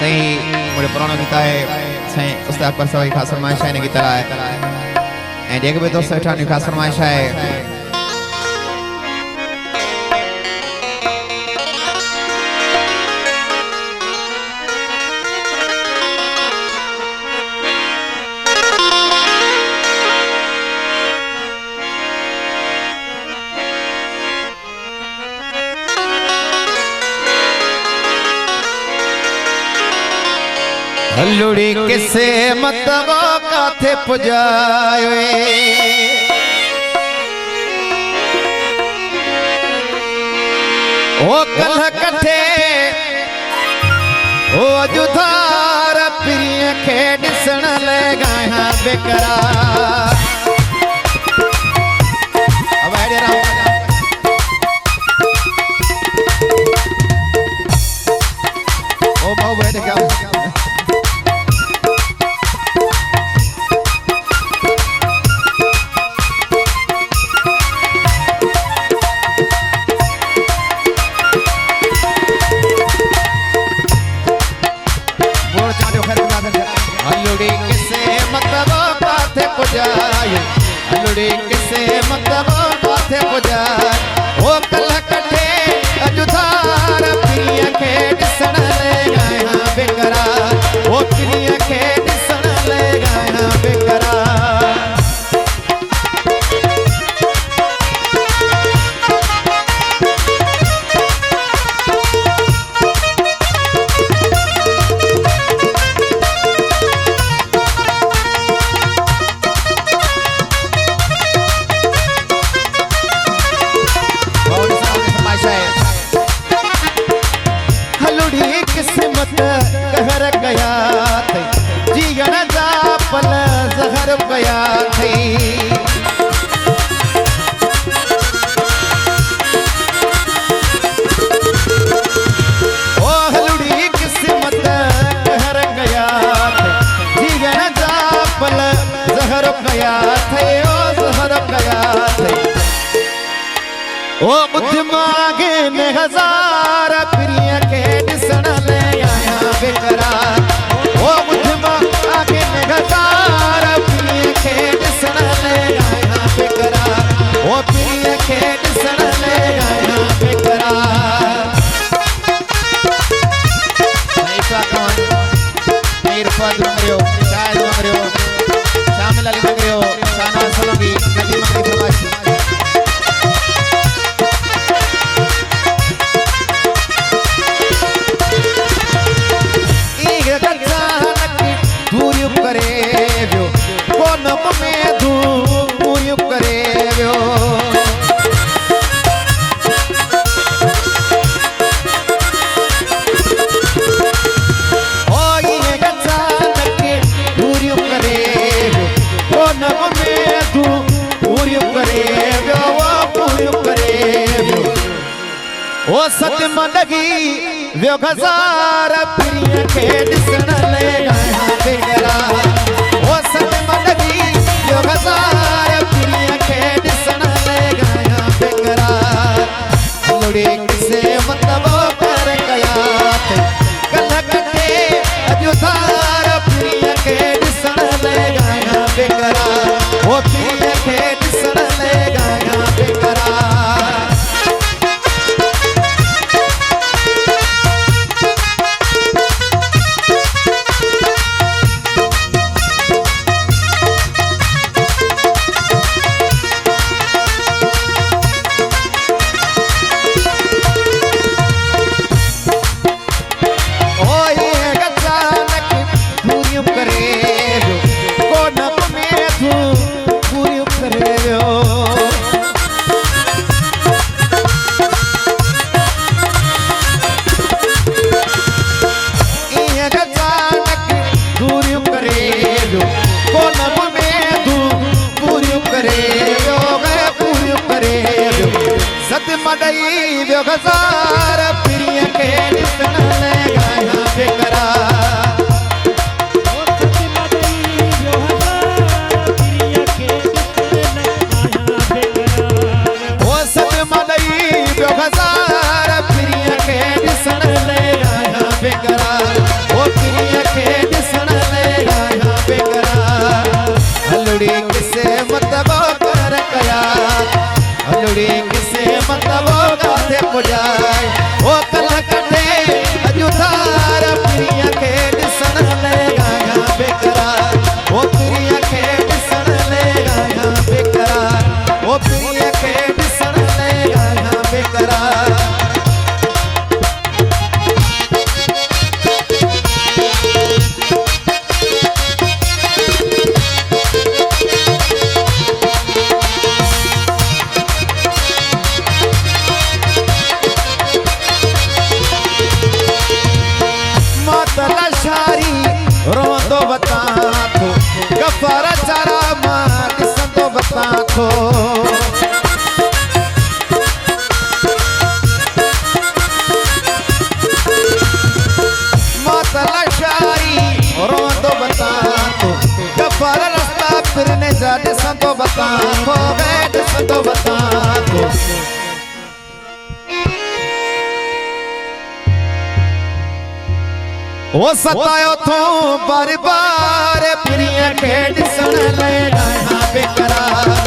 सही मुझे पुराना गीता है सही उस्ताद अकबर साहब खास फरमाइश है ने गीता है एंड एक भी दोस्त अठानी खास फरमाइश है हल्लुड़ी किसे मतबो काथे पुजाए ओ कल कठे ओ अजुधार प्रिय खे दिसण लगा बेकरार अब आइडिया रहा ओ बहु बैठ गया हल्लुड़ी किसे मतबो काथे पुजाए हल्लुड़ी किसे मतबो काथे पुजाए ओ कल कठे अजुधार प्रिय खे दिसण लगा बेकरार ओ प्रिय खे दिसण लगा बेकरार किस्मत कहर गया थे जीवन जा पल जहर गया थे ओ हलुड़ी किस्मत कहर गया थे जीवन जा पल जहर गया थे ओ जहर गया थे ओ बुद्ध मांगे में हजार प्रिय के दिसण ले आया बेकरार ओ बुद्ध मांगे में हजार प्रिय के दिसण ले आया बेकरार ओ प्रिय के दिसण ले आया बेकरार नहीं पाकन नहीं रुपा मंगरियो चाय मंगरियो शामिल अली मंगरियो शाना सलोगी गली मंगरी फरमाइश करे व्यो कोनम में दूर करे व्यो ओ ये गचान के दूर करे व्यो कोनम में दूर करे व्यो वो दूर करे व्यो ओ सत्य मनगी व्यो हजार प्रिय के दिसण लगा बेकरार ओ सत्य मनगी व्यो हजार प्रिय के दिसण लगा बेकरार हल्लुड़ी किसे मतबो कर गया थे कल कटे अजुधार प्रिय के दिसण लगा बेकरार ओ प्रिय के दिसण लगा बेकरार मदई व्यो हजार प्रिय के दिसण लगा बेकरार ओ सत्य मदई व्यो हजार प्रिय के दिसण लगा बेकरार ओ सत्य मदई व्यो हजार प्रिय के दिसण लगा बेकरार ओ देखो मतला शारी रोंदो बता तो गफार रास्ता फिरने जाने संतो बता को बैठ संतो बता तो वो सतायो तो बार बार प्रिय खेड सुन ले यहाँ बेकरार